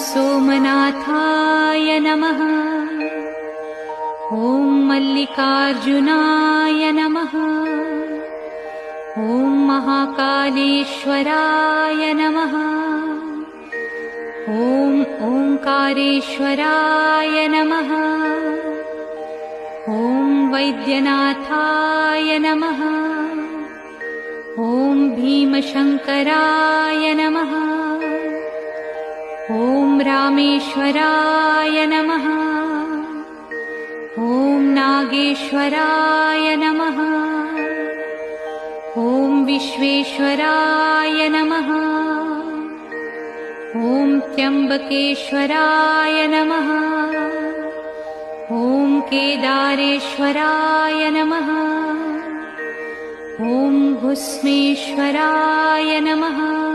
सोमनाथाय नमः। ॐ मल्लिकार्जुनाय नमः। ॐ महाकालेश्वराय नमः। ॐ ओंकारेश्वराय नमः। ॐ वैद्यनाथाय नमः। ॐ भीमशंकराय नमः। ॐ रामेश्वराय नमः। ॐ नागेश्वराय नमः। ॐ विश्वेश्वराय नमः। ॐ त्र्यंबकेश्वराय नमः। ॐ केदारेश्वराय नमः। ॐ भुस्मेश्वराय नमः।